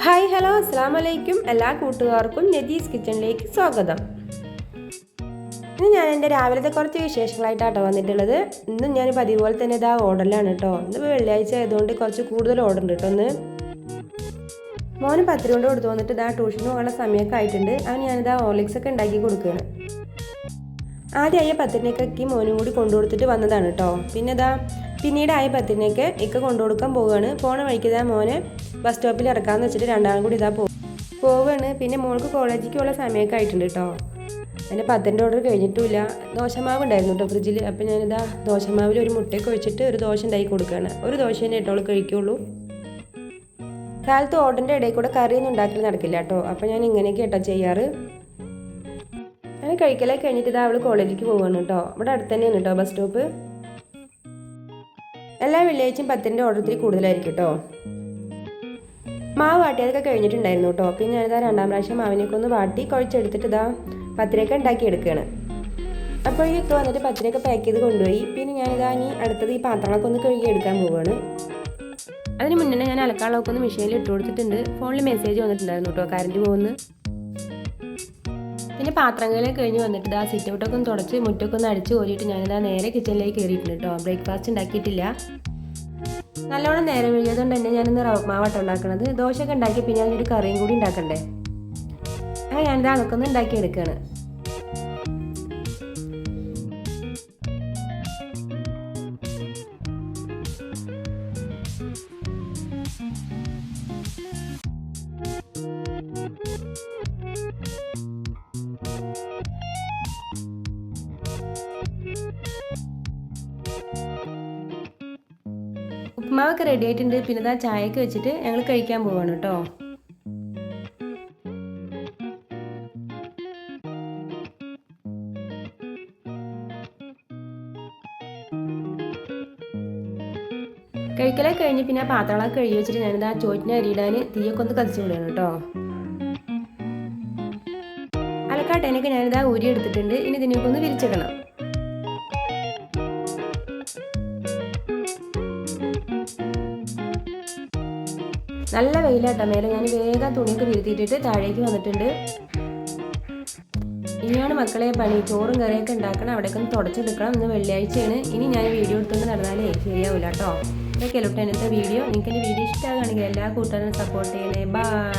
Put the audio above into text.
Hi hello അസ്സലാമു അലൈക്കും. എല്ലാ കൂട്ടുകാർക്കും നദീസ് കിച്ചണിലേക്ക് സ്വാഗതം. ഇന്ന് ഞാൻ എൻ്റെ രാവിലത്തെ കുറച്ച് വിശേഷങ്ങളായിട്ടാട്ടോ വന്നിട്ടുള്ളത്. ഇന്നും ഞാൻ പതിവ് പോലെ തന്നെ ഇതാ ഓർഡറിലാണ് കേട്ടോ. ഇന്ന് വെള്ളിയാഴ്ച ആയതുകൊണ്ട് കുറച്ച് കൂടുതൽ ഓർഡർ ഉണ്ട് കേട്ടോ. ഒന്ന് മോന് 10 കൊണ്ട് കൊടുത്തു വന്നിട്ട് ഇതാ ട്യൂഷന് പോകാനുള്ള സമയമൊക്കെ ആയിട്ടുണ്ട്. അവന് ഞാനിതാ ഹോർലിക്സ് ഒക്കെ ഉണ്ടാക്കി കൊടുക്കുകയാണ്. ആദ്യമായ 10 മോനും കൂടി കൊണ്ടുകൊടുത്തിട്ട് വന്നതാണ് കേട്ടോ. പിന്നീട് ആയ 10 ഇക്ക കൊണ്ടുകൊടുക്കാൻ പോവുകയാണ്. പോണ വഴിക്ക് മോനെ ബസ് സ്റ്റോപ്പിൽ ഇറക്കാമെന്ന് വെച്ചിട്ട് രണ്ടാളും കൂടി പോവുകയാണ്. പിന്നെ മോൾക്ക് കോളേജിലേക്ക് ഉള്ള സമയമൊക്കെ ആയിട്ടുണ്ട് കേട്ടോ. എൻ്റെ 10 ഓർഡർ കഴിഞ്ഞിട്ടുമില്ല. ദോശമാവ് ഉണ്ടായിരുന്നു കേട്ടോ ഫ്രിഡ്ജിൽ. അപ്പോൾ ഞാനിതാ ദോശമാവിൽ ഒരു മുട്ടയൊക്കെ ഒഴിച്ചിട്ട് ഒരു ദോശ ഉണ്ടാക്കി കൊടുക്കുകയാണ്. ഒരു ദോശ തന്നെ ഇട്ടോളൂ കഴിക്കുള്ളൂ. കാലത്ത് ഓർഡറിൻ്റെ ഇടയിൽ കൂടെ കറിയൊന്നും ഉണ്ടാക്കി നടക്കില്ല കേട്ടോ. അപ്പോൾ ഞാൻ ഇങ്ങനെയൊക്കെ കേട്ടോ ചെയ്യാറ്. അങ്ങനെ കഴിക്കലൊക്കെ കഴിഞ്ഞിട്ട് ഇതാ അവൾ കോളേജിലേക്ക് പോവുകയാണ് കേട്ടോ. ഇവിടെ അടുത്ത് തന്നെയാണ് കേട്ടോ ബസ് സ്റ്റോപ്പ്. എല്ലാ വെള്ളിയാഴ്ചയും 10 ഓർഡർ ഇത്തിരി കൂടുതലായിരിക്കും കേട്ടോ. മാവ് വാട്ടിയതൊക്കെ കഴിഞ്ഞിട്ടുണ്ടായിരുന്നു കേട്ടോ. പിന്നെ ഞാനിതാ രണ്ടാം പ്രാവശ്യം മാവിനൊക്കെ ഒന്ന് വാട്ടി കുഴച്ചെടുത്തിട്ട് ഇതാ 10 ഉണ്ടാക്കി എടുക്കുകയാണ്. അപ്പോഴേക്ക് വന്നിട്ട് 10 പാക്ക് ചെയ്ത് കൊണ്ടുപോയി. പിന്നെ ഞാനിതാ ഇനി അടുത്തത് ഈ പാത്രങ്ങളൊക്കെ ഒന്ന് കഴുകി എടുക്കാൻ പോവുകയാണ്. അതിന് മുന്നേ ഞാൻ അലക്കാളൊക്കെ ഒന്ന് മെഷീനിൽ ഇട്ട് കൊടുത്തിട്ടുണ്ട്. ഫോണിൽ മെസ്സേജ് വന്നിട്ടുണ്ടായിരുന്നു കേട്ടോ, കറണ്ട് പോകുന്നു. പിന്നെ പാത്രങ്ങളെ കഴിഞ്ഞ് വന്നിട്ട് ഇതാ സിറ്റ് ഔട്ടൊക്കെ ഒന്ന് തുടച്ച് മുറ്റൊക്കെ ഒന്ന് അടിച്ച് കോരിയിട്ട് ഞാനിതാ നേരെ കിച്ചണിലേക്ക് കയറിയിട്ടുണ്ട് കേട്ടോ. ബ്രേക്ക്ഫാസ്റ്റ് ഉണ്ടാക്കിയിട്ടില്ല. നല്ലോണം നേരം വീഴിയതുകൊണ്ട് തന്നെ ഞാനിന്ന് റവ മാവാട്ടം ഉണ്ടാക്കണത്. ദോശയൊക്കെ ഉണ്ടാക്കി പിന്നെ അതിനൊരു കറിയും കൂടി ഉണ്ടാക്കണ്ടേ. അങ്ങനെ ഞാനിത് അതൊക്കെ ഒന്ന് ഉണ്ടാക്കിയെടുക്കുകയാണ്. ഉപ്പുമാവൊക്കെ റെഡി ആയിട്ടുണ്ട്. പിന്നെ ഇതാ ചായയൊക്കെ വെച്ചിട്ട് ഞങ്ങൾ കഴിക്കാൻ പോവാണ് കേട്ടോ. കഴിക്കലൊക്കെ കഴിഞ്ഞ് പിന്നെ പാത്രങ്ങളൊക്കെ കഴുകി വെച്ചിട്ട് ഞാനിതാ ചോറ്റിന് അരിയിടാൻ തീയൊക്കെ ഒന്ന് കത്തിച്ചു വിടുകയാണ് കേട്ടോ. അലക്കാട്ടേനൊക്കെ ഞാനിതാ ഊരി എടുത്തിട്ടുണ്ട്. ഇനി ഇതിനൊക്കെ ഒന്ന് വിരിച്ചിടണം. നല്ല വെയിലാട്ടോ മേലെ. ഞാൻ വേഗം തുണിയൊക്കെ വിരുത്തിയിട്ടിട്ട് താഴേക്ക് വന്നിട്ടുണ്ട്. ഇനിയാണ് മക്കളെ പണി. ചോറും കറിയൊക്കെ ഉണ്ടാക്കണം. അവിടേക്ക് ഒന്ന് തുടച്ചെടുക്കണം. ഇന്ന് വെള്ളിയാഴ്ചയാണ്. ഇനി ഞാൻ വീഡിയോ എടുത്തുകൊണ്ട് നടന്നാലേ ശരിയാവില്ല കേട്ടോ. ഇതൊക്കെ ഇന്നത്തെ വീഡിയോ. നിങ്ങൾക്ക് എൻ്റെ വീഡിയോ ഇഷ്ടമാകുകയാണെങ്കിൽ എല്ലാ കൂട്ടുകാരും സപ്പോർട്ട് ചെയ്യണേ. ബൈ.